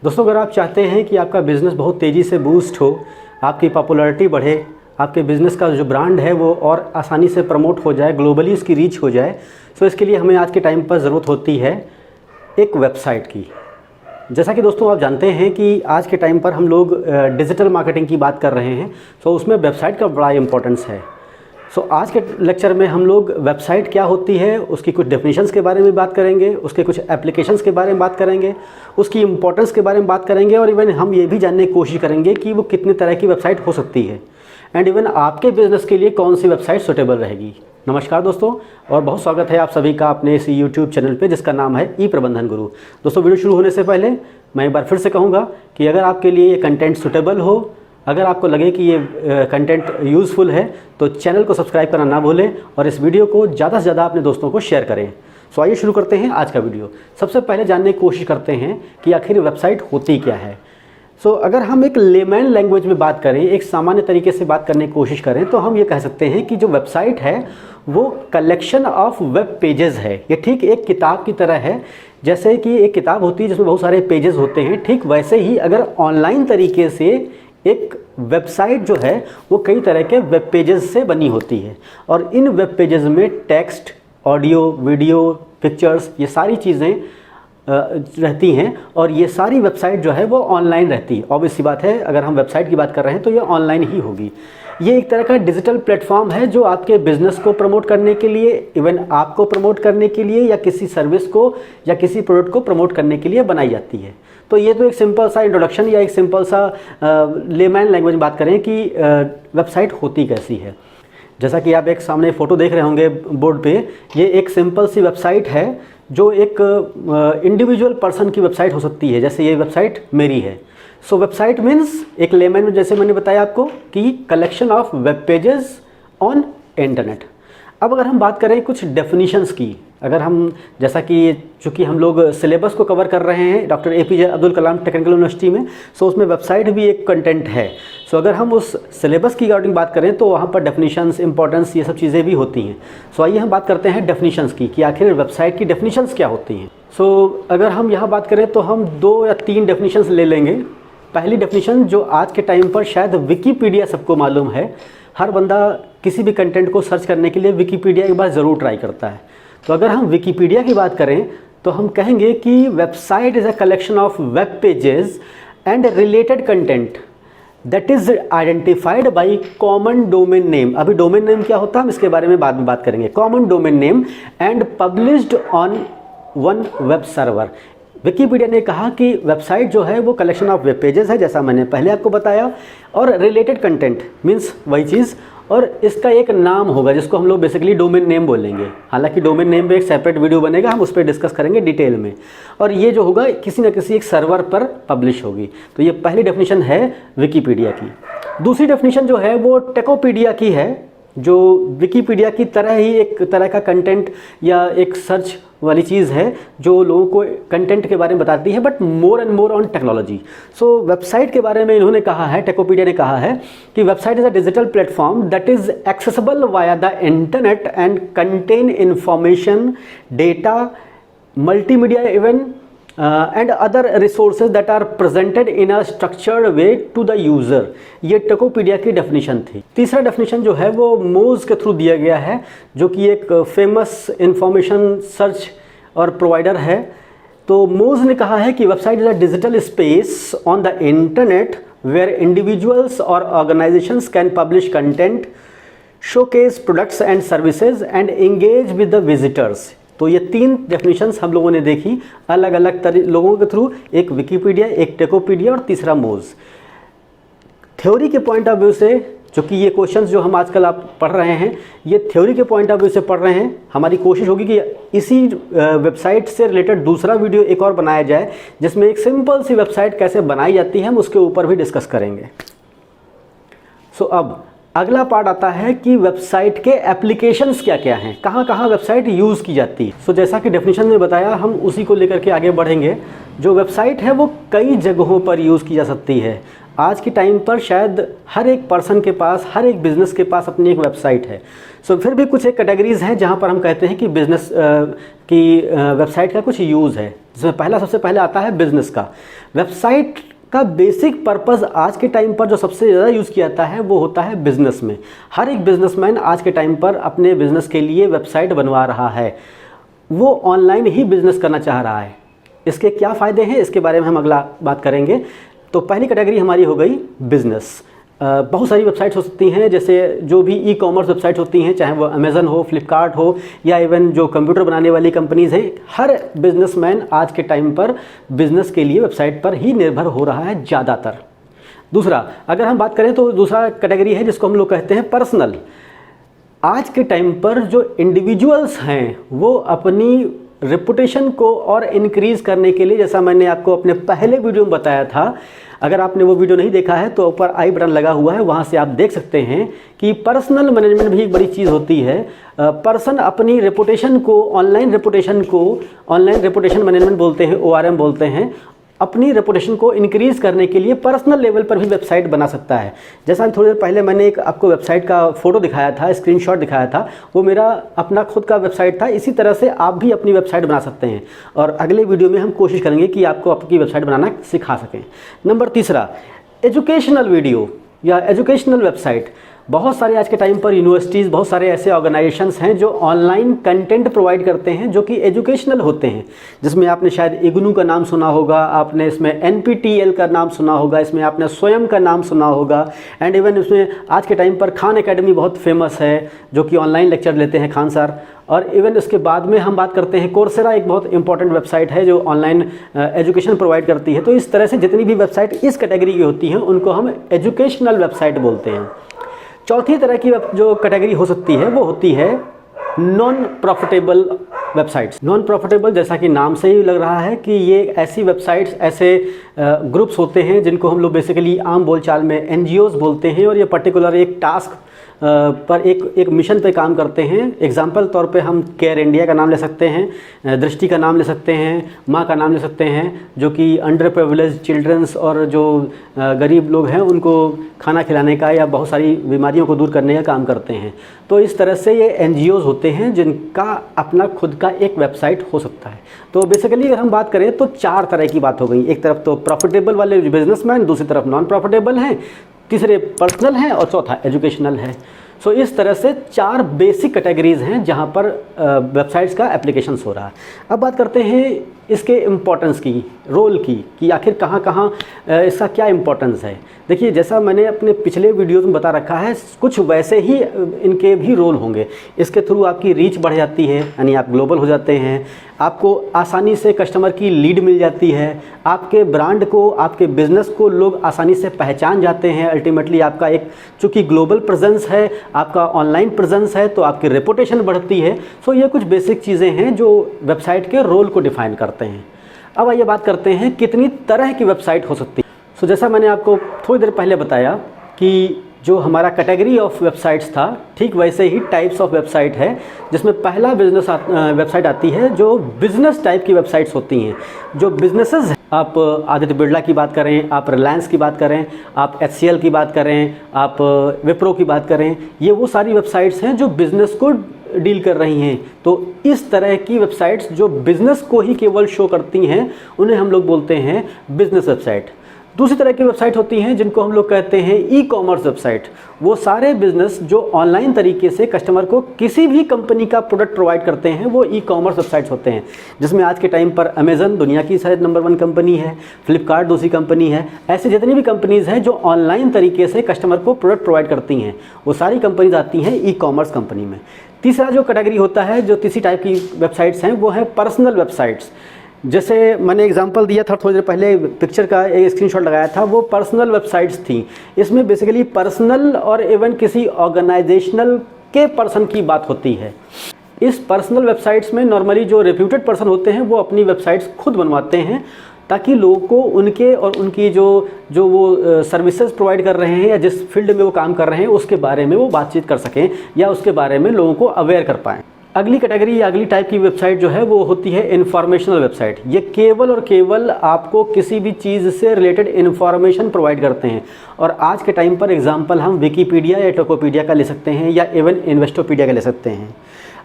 दोस्तों, अगर आप चाहते हैं कि आपका बिज़नेस बहुत तेज़ी से बूस्ट हो, आपकी पॉपुलैरिटी बढ़े, आपके बिज़नेस का जो ब्रांड है वो और आसानी से प्रमोट हो जाए, ग्लोबली उसकी रीच हो जाए, तो इसके लिए हमें आज के टाइम पर ज़रूरत होती है एक वेबसाइट की। जैसा कि दोस्तों आप जानते हैं कि आज के टाइम पर हम लोग डिजिटल मार्केटिंग की बात कर रहे हैं, तो उसमें वेबसाइट का बड़ा इंपॉर्टेंस है। आज के लेक्चर में हम लोग वेबसाइट क्या होती है, उसकी कुछ डेफिनेशंस के बारे में बात करेंगे, उसके कुछ एप्लीकेशंस के बारे में बात करेंगे, उसकी इंपॉर्टेंस के बारे में बात करेंगे, और इवन हम ये भी जानने की कोशिश करेंगे कि वो कितने तरह की वेबसाइट हो सकती है, एंड इवन आपके बिज़नेस के लिए कौन सी वेबसाइट सूटेबल रहेगी। नमस्कार दोस्तों, और बहुत स्वागत है आप सभी का अपने इस यूट्यूब चैनल पे जिसका नाम है ई प्रबंधन गुरु। दोस्तों, वीडियो शुरू होने से पहले मैं एक बार फिर से कहूँगा कि अगर आपके लिए ये कंटेंट सूटेबल हो, अगर आपको लगे कि ये कंटेंट यूज़फुल है, तो चैनल को सब्सक्राइब करना ना भूलें और इस वीडियो को ज़्यादा से ज़्यादा अपने दोस्तों को शेयर करें। आइए शुरू करते हैं आज का वीडियो। सबसे पहले जानने की कोशिश करते हैं कि आखिर वेबसाइट होती क्या है। अगर हम एक लेमैन लैंग्वेज में बात करें, एक सामान्य तरीके से बात करने की कोशिश करें, तो हम ये कह सकते हैं कि जो वेबसाइट है वो कलेक्शन ऑफ वेब पेजेस है। ये ठीक एक किताब की तरह है, जैसे कि एक किताब होती है जिसमें बहुत सारे पेजेस होते हैं, ठीक वैसे ही अगर ऑनलाइन तरीके से एक वेबसाइट जो है वो कई तरह के वेब पेजेस से बनी होती है, और इन वेब पेजेस में टेक्स्ट, ऑडियो, वीडियो, पिक्चर्स, ये सारी चीज़ें रहती हैं, और ये सारी वेबसाइट जो है वो ऑनलाइन रहती है। ऑब्वियस सी बात है, अगर हम वेबसाइट की बात कर रहे हैं तो ये ऑनलाइन ही होगी। ये एक तरह का डिजिटल प्लेटफॉर्म है जो आपके बिजनेस को प्रमोट करने के लिए, इवन आपको प्रमोट करने के लिए, या किसी सर्विस को या किसी प्रोडक्ट को प्रमोट करने के लिए बनाई जाती है। तो ये तो एक सिंपल सा इंट्रोडक्शन या एक सिंपल सा लेमैन लैंग्वेज में बात करें कि वेबसाइट होती कैसी है। जैसा कि आप एक सामने फ़ोटो देख रहे होंगे बोर्ड पे, ये एक सिंपल सी वेबसाइट है जो एक इंडिविजुअल पर्सन की वेबसाइट हो सकती है, जैसे ये वेबसाइट मेरी है। वेबसाइट मीन्स एक लेमैन में, जैसे मैंने बताया आपको, कि collection of web pages on internet. अब अगर हम बात करें कुछ डेफिनेशंस की, अगर हम, जैसा कि चूँकि हम लोग सिलेबस को कवर कर रहे हैं doctor APJ Abdul Kalam technical university में, उसमें वेबसाइट भी एक कंटेंट है। अगर हम उस सिलेबस की रिगार्डिंग बात करें तो वहाँ पर डेफिनेशंस, इंपॉर्टेंस, ये सब चीज़ें भी होती हैं। आइए हम बात करते हैं डेफिनेशंस की कि आखिर वेबसाइट की डेफिनेशंस क्या होती हैं। अगर हम यहाँ बात करें तो हम 2 या 3 डेफिनेशंस ले लेंगे। पहली डेफिनेशन जो आज के टाइम पर शायद विकीपीडिया सबको मालूम है, हर बंदा किसी भी कंटेंट को सर्च करने के लिए विकीपीडिया एक बार ज़रूर ट्राई करता है। अगर हम विकीपीडिया की बात करें तो हम कहेंगे कि website is a collection of web pages and related content that is identified by common domain name. अभी डोमेन नेम क्या होता है हम इसके बारे में बाद में बात करेंगे। Common domain name and published on one web server. Wikipedia ने कहा कि वेबसाइट जो है वो कलेक्शन ऑफ वेब पेजेस है, जैसा मैंने पहले आपको बताया, और रिलेटेड कंटेंट मीन्स वही चीज़, और इसका एक नाम होगा जिसको हम लोग बेसिकली डोमेन नेम बोलेंगे। हालांकि डोमेन नेम पे एक सेपरेट वीडियो बनेगा, हम उस पर डिस्कस करेंगे डिटेल में, और ये जो होगा किसी न किसी एक सर्वर पर पब्लिश होगी। तो ये पहली डेफिनेशन है विकीपीडिया की। दूसरी डेफिनेशन जो है वो टेकोपीडिया की है, जो विकीपीडिया की तरह ही एक तरह का कंटेंट या एक सर्च वाली चीज़ है जो लोगों को कंटेंट के बारे में बताती है, but more and more on technology. Website के बारे में इन्होंने कहा है, टेकोपीडिया ने कहा है कि website is a digital platform that is accessible via the internet and contain information, data, multimedia even and other resources that are presented in a structured way to the user। ये टेकोपीडिया की डेफिनेशन थी। तीसरा definition जो है वो मोज के through दिया गया है, जो कि एक फेमस इंफॉर्मेशन सर्च और प्रोवाइडर है। तो मोज ने कहा है कि website is a digital space on the internet where individuals और organisations can publish content, showcase products and services and engage with the visitors. तो ये 3 डेफिनेशंस हम लोगों ने देखी अलग अलग लोगों के थ्रू, एक विकीपीडिया, एक टेकोपीडिया और तीसरा मोज। थ्योरी के पॉइंट ऑफ व्यू से, चूँकि ये क्वेश्चंस जो हम आजकल आप पढ़ रहे हैं ये थ्योरी के पॉइंट ऑफ व्यू से पढ़ रहे हैं, हमारी कोशिश होगी कि इसी वेबसाइट से रिलेटेड दूसरा वीडियो एक और बनाया जाए जिसमें एक सिंपल सी वेबसाइट कैसे बनाई जाती है हम उसके ऊपर भी डिस्कस करेंगे। अब अगला पार्ट आता है कि वेबसाइट के एप्लीकेशंस क्या क्या हैं, कहाँ कहाँ वेबसाइट यूज़ की जाती है। जैसा कि डेफिनेशन में बताया, हम उसी को लेकर के आगे बढ़ेंगे। जो वेबसाइट है वो कई जगहों पर यूज़ की जा सकती है। आज के टाइम पर शायद हर एक पर्सन के पास, हर एक बिज़नेस के पास अपनी एक वेबसाइट है। सो फिर भी कुछ एक कैटेगरीज़ हैं जहाँ पर हम कहते हैं कि बिज़नेस की वेबसाइट का कुछ यूज़ है, जिसमें सबसे पहले आता है बिज़नेस का। वेबसाइट का बेसिक पर्पज़ आज के टाइम पर जो सबसे ज़्यादा यूज़ किया जाता है वो होता है बिज़नेस में। हर एक बिज़नेसमैन आज के टाइम पर अपने बिज़नेस के लिए वेबसाइट बनवा रहा है, वो ऑनलाइन ही बिज़नेस करना चाह रहा है। इसके क्या फ़ायदे हैं, इसके बारे में हम अगला बात करेंगे। तो पहली कैटेगरी हमारी हो गई बिज़नेस। बहुत सारी वेबसाइट्स हो सकती हैं, जैसे जो भी ई कॉमर्स वेबसाइट्स होती हैं, चाहे वो अमेज़न हो, फ्लिपकार्ट हो, या इवन जो कंप्यूटर बनाने वाली कंपनीज़ हैं। हर बिजनेसमैन आज के टाइम पर बिज़नेस के लिए वेबसाइट पर ही निर्भर हो रहा है ज़्यादातर। दूसरा, अगर हम बात करें तो दूसरा कैटेगरी है जिसको हम लोग कहते हैं पर्सनल। आज के टाइम पर जो इंडिविजुअल्स हैं वो अपनी रेपुटेशन को और इनक्रीज़ करने के लिए, जैसा मैंने आपको अपने पहले वीडियो में बताया था, अगर आपने वो वीडियो नहीं देखा है तो ऊपर आई बटन लगा हुआ है, वहाँ से आप देख सकते हैं कि पर्सनल मैनेजमेंट भी एक बड़ी चीज़ होती है। पर्सन अपनी रेपुटेशन को, ऑनलाइन रेपुटेशन मैनेजमेंट बोलते हैं, ORM बोलते हैं, अपनी रेपुटेशन को इंक्रीज़ करने के लिए पर्सनल लेवल पर भी वेबसाइट बना सकता है। जैसा थोड़ी देर पहले मैंने एक आपको वेबसाइट का फ़ोटो दिखाया था, स्क्रीनशॉट दिखाया था, वो मेरा अपना खुद का वेबसाइट था। इसी तरह से आप भी अपनी वेबसाइट बना सकते हैं, और अगले वीडियो में हम कोशिश करेंगे कि आपको आपकी वेबसाइट बनाना सिखा सकें। नंबर तीसरा, एजुकेशनल वीडियो या एजुकेशनल वेबसाइट। बहुत सारे आज के टाइम पर यूनिवर्सिटीज़, बहुत सारे ऐसे ऑर्गेनाइजेशंस हैं जो ऑनलाइन कंटेंट प्रोवाइड करते हैं जो कि एजुकेशनल होते हैं, जिसमें आपने शायद इग्नू का नाम सुना होगा, आपने इसमें NPTEL का नाम सुना होगा, इसमें आपने स्वयं का नाम सुना होगा, एंड इवन इसमें आज के टाइम पर खान एकेडमी बहुत फेमस है जो कि ऑनलाइन लेक्चर लेते हैं खान सर। और इवन इसके बाद में हम बात करते हैं कोर्सेरा, एक बहुत इंपॉर्टेंट वेबसाइट है जो ऑनलाइन एजुकेशन प्रोवाइड करती है। तो इस तरह से जितनी भी वेबसाइट इस कैटेगरी की होती हैं उनको हम एजुकेशनल वेबसाइट बोलते हैं। चौथी तरह की जो कैटेगरी हो सकती है वो होती है non profitable websites. Non profitable, जैसा कि नाम से ही लग रहा है कि ये ऐसी वेबसाइट्स, ऐसे ग्रुप्स होते हैं जिनको हम लोग बेसिकली आम बोलचाल में NGOs बोलते हैं, और ये पर्टिकुलर एक टास्क पर एक मिशन पे काम करते हैं। एग्जाम्पल तौर पे हम केयर इंडिया का नाम ले सकते हैं, दृष्टि का नाम ले सकते हैं, माँ का नाम ले सकते हैं, जो कि अंडर प्रिविलेज चिल्ड्रंस और जो गरीब लोग हैं उनको खाना खिलाने का या बहुत सारी बीमारियों को दूर करने का काम करते हैं। तो इस तरह से ये NGOs होते हैं जिनका अपना खुद का एक वेबसाइट हो सकता है। तो बेसिकली अगर हम बात करें तो चार तरह की बात हो गई। एक तरफ तो प्रॉफिटेबल वाले बिजनेसमैन, दूसरी तरफ नॉन प्रॉफिटेबल हैं, तीसरे पर्सनल हैं, और चौथा एजुकेशनल है। सो इस तरह से चार बेसिक कैटेगरीज़ हैं जहां पर वेबसाइट्स का एप्लीकेशंस हो रहा है। अब बात करते हैं इसके इम्पोर्टेंस की, रोल की, कि आखिर कहाँ कहाँ इसका क्या इम्पोर्टेंस है। देखिए, जैसा मैंने अपने पिछले वीडियोज़ में बता रखा है, कुछ वैसे ही इनके भी रोल होंगे। इसके थ्रू आपकी रीच बढ़ जाती है, यानी आप ग्लोबल हो जाते हैं, आपको आसानी से कस्टमर की लीड मिल जाती है, आपके ब्रांड को, आपके बिज़नेस को लोग आसानी से पहचान जाते हैं। अल्टीमेटली आपका एक, चूँकि ग्लोबल प्रेजेंस है, आपका ऑनलाइन प्रेजेंस है, तो आपकी रेपुटेशन बढ़ती है। सो ये कुछ बेसिक चीज़ें हैं जो वेबसाइट के रोल को डिफाइन करते हैं। अब आइए बात करते हैं कितनी तरह की वेबसाइट हो सकती है। सो जैसा मैंने आपको थोड़ी देर पहले बताया कि जो हमारा कैटेगरी ऑफ वेबसाइट्स था, ठीक वैसे ही टाइप्स ऑफ वेबसाइट है, जिसमें पहला वेबसाइट आती है जो बिज़नेस टाइप की वेबसाइट्स होती हैं। जो बिजनेसेस हैं, आप आदित्य बिरला की बात करें, आप रिलायंस की बात करें, आप HCL की बात करें, आप विप्रो की बात करें, ये वो सारी वेबसाइट्स हैं जो बिज़नेस को डील कर रही हैं। तो इस तरह की वेबसाइट्स जो बिज़नेस को ही केवल शो करती हैं, उन्हें हम लोग बोलते हैं बिज़नेस वेबसाइट। दूसरी तरह की वेबसाइट होती हैं जिनको हम लोग कहते हैं ई कॉमर्स वेबसाइट। वो सारे बिजनेस जो ऑनलाइन तरीके से कस्टमर को किसी भी कंपनी का प्रोडक्ट प्रोवाइड करते हैं, वो ई कॉमर्स वेबसाइट्स होते हैं, जिसमें आज के टाइम पर अमेज़न दुनिया की शायद नंबर 1 कंपनी है, फ्लिपकार्ट दूसरी कंपनी है। ऐसे जितनी भी कंपनीज़ हैं जो ऑनलाइन तरीके से कस्टमर को प्रोडक्ट प्रोवाइड करती हैं, वो सारी कंपनीज आती हैं ई कॉमर्स कंपनी में। तीसरा जो कैटेगरी होता है, जो तीसरी टाइप की वेबसाइट्स हैं, वो है पर्सनल वेबसाइट्स। जैसे मैंने एग्जांपल दिया था थोड़ी देर पहले, पिक्चर का एक स्क्रीनशॉट लगाया था, वो पर्सनल वेबसाइट्स थी। इसमें बेसिकली पर्सनल और इवन किसी ऑर्गेनाइजेशनल के पर्सन की बात होती है। इस पर्सनल वेबसाइट्स में नॉर्मली जो रेप्यूटेड पर्सन होते हैं वो अपनी वेबसाइट्स खुद बनवाते हैं, ताकि लोगों को उनके और उनकी जो वो सर्विसेज प्रोवाइड कर रहे हैं या जिस फील्ड में वो काम कर रहे हैं उसके बारे में वो बातचीत कर सकें, या उसके बारे में लोगों को अवेयर कर पाएँ। अगली कैटेगरी या अगली टाइप की वेबसाइट जो है वो होती है इन्फॉर्मेशनल वेबसाइट। ये केवल और केवल आपको किसी भी चीज़ से रिलेटेड इन्फॉर्मेशन प्रोवाइड करते हैं। और आज के टाइम पर एग्जांपल हम विकीपीडिया या टोकोपीडिया का ले सकते हैं या इवन इन्वेस्टोपीडिया का ले सकते हैं।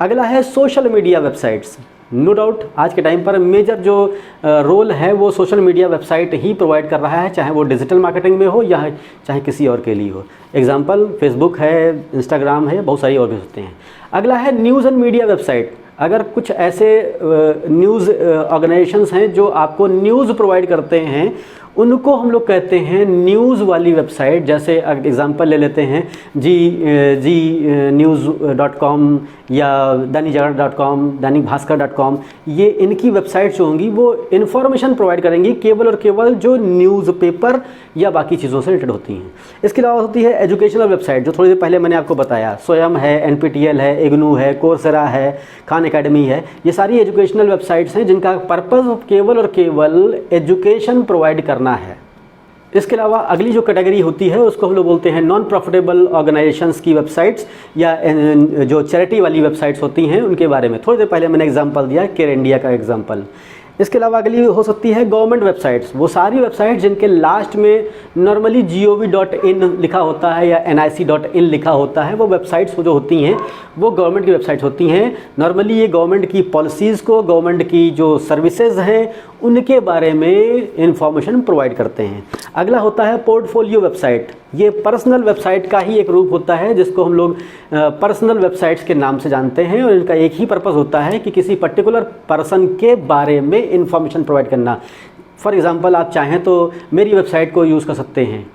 अगला है social media websites. No doubt आज के टाइम पर मेजर जो रोल है वो सोशल मीडिया वेबसाइट ही प्रोवाइड कर रहा है, चाहे वो डिजिटल मार्केटिंग में हो या चाहे किसी और के लिए हो। एग्जांपल फेसबुक है, इंस्टाग्राम है, बहुत सारी और भी होते हैं। अगला है न्यूज़ एंड मीडिया वेबसाइट। अगर कुछ ऐसे न्यूज़ ऑर्गेनाइजेशंस हैं जो आपको न्यूज़ प्रोवाइड करते हैं, उनको हम लोग कहते हैं न्यूज़ वाली वेबसाइट। जैसे एग्जांपल ले लेते हैं जी न्यूज़.com या दैनिकजागरण.com, दैनिक भास्कर.com। ये इनकी वेबसाइट जो होंगी वो इन्फॉर्मेशन प्रोवाइड करेंगी केवल और केवल जो न्यूज़पेपर या बाकी चीज़ों से रिलेटेड होती हैं। इसके अलावा होती है एजुकेशनल वेबसाइट, जो थोड़ी देर पहले मैंने आपको बताया। स्वयं है, NPTEL है, इग्नू है, कोर्सेरा है, खान एकेडमी है। ये सारी एजुकेशनल वेबसाइट्स हैं जिनका पर्पज़ केवल और केवल एजुकेशन प्रोवाइड करना है। इसके अलावा अगली जो कैटेगरी होती है उसको हम लोग बोलते हैं नॉन प्रॉफिटेबल ऑर्गेनाइजेशंस की वेबसाइट्स या जो चैरिटी वाली वेबसाइट्स होती हैं उनके बारे में थोड़ी देर पहले मैंने एग्जांपल दिया, केयर इंडिया का एग्जांपल। इसके अलावा अगली हो सकती है गवर्नमेंट वेबसाइट्स। वो सारी वेबसाइट्स जिनके लास्ट में नॉर्मली gov.in लिखा होता है या nic.in लिखा होता है, वो वेबसाइट्स जो होती हैं वो गवर्नमेंट की वेबसाइट्स होती हैं। नॉर्मली ये गवर्नमेंट की पॉलिसीज़ को, गवर्नमेंट की जो सर्विसेज हैं उनके बारे में इंफॉर्मेशन प्रोवाइड करते हैं। अगला होता है पोर्टफोलियो वेबसाइट। ये पर्सनल वेबसाइट का ही एक रूप होता है जिसको हम लोग पर्सनल वेबसाइट्स के नाम से जानते हैं, और इनका एक ही पर्पस होता है कि किसी पर्टिकुलर पर्सन के बारे में इंफॉर्मेशन प्रोवाइड करना। फॉर एग्जांपल आप चाहें तो मेरी वेबसाइट को यूज़ कर सकते हैं।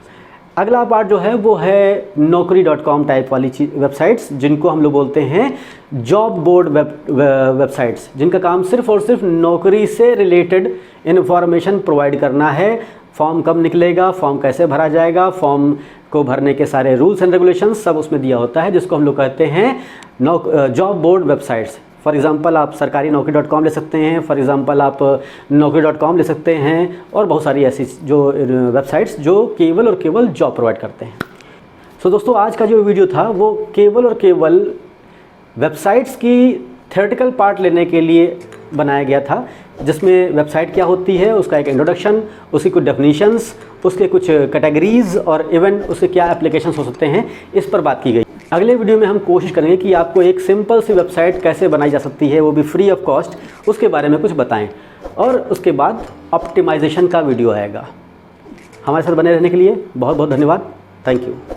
अगला पार्ट जो है वो है naukri.com टाइप वाली वेबसाइट्स, जिनको हम लोग बोलते हैं जॉब बोर्ड वेबसाइट्स, जिनका काम सिर्फ और सिर्फ नौकरी से रिलेटेड इन्फॉर्मेशन प्रोवाइड करना है। फॉर्म कब निकलेगा, फॉर्म कैसे भरा जाएगा, फॉर्म को भरने के सारे रूल्स एंड रेगुलेशंस सब उसमें दिया होता है, जिसको हम लोग कहते हैं job board websites. For example आप सरकारी नौकरी.com ले सकते हैं, फॉर एग्जांपल आप naukri.com ले सकते हैं, और बहुत सारी ऐसी जो वेबसाइट्स जो केवल और केवल जॉब प्रोवाइड करते हैं। सो दोस्तों आज का जो वीडियो था वो केवल और केवल वेबसाइट्स की थ्योरेटिकल पार्ट लेने के लिए बनाया गया था, जिसमें वेबसाइट क्या होती है, उसका एक इंट्रोडक्शन, उसकी कुछ डेफिनेशंस, उसके कुछ कैटेगरीज और इवन उसके क्या एप्लीकेशंस हो सकते हैं, इस पर बात की गई। अगले वीडियो में हम कोशिश करेंगे कि आपको एक सिंपल सी वेबसाइट कैसे बनाई जा सकती है, वो भी फ्री ऑफ कॉस्ट, उसके बारे में कुछ बताएं। और उसके बाद ऑप्टिमाइजेशन का वीडियो आएगा। हमारे साथ बने रहने के लिए बहुत बहुत धन्यवाद। Thank you.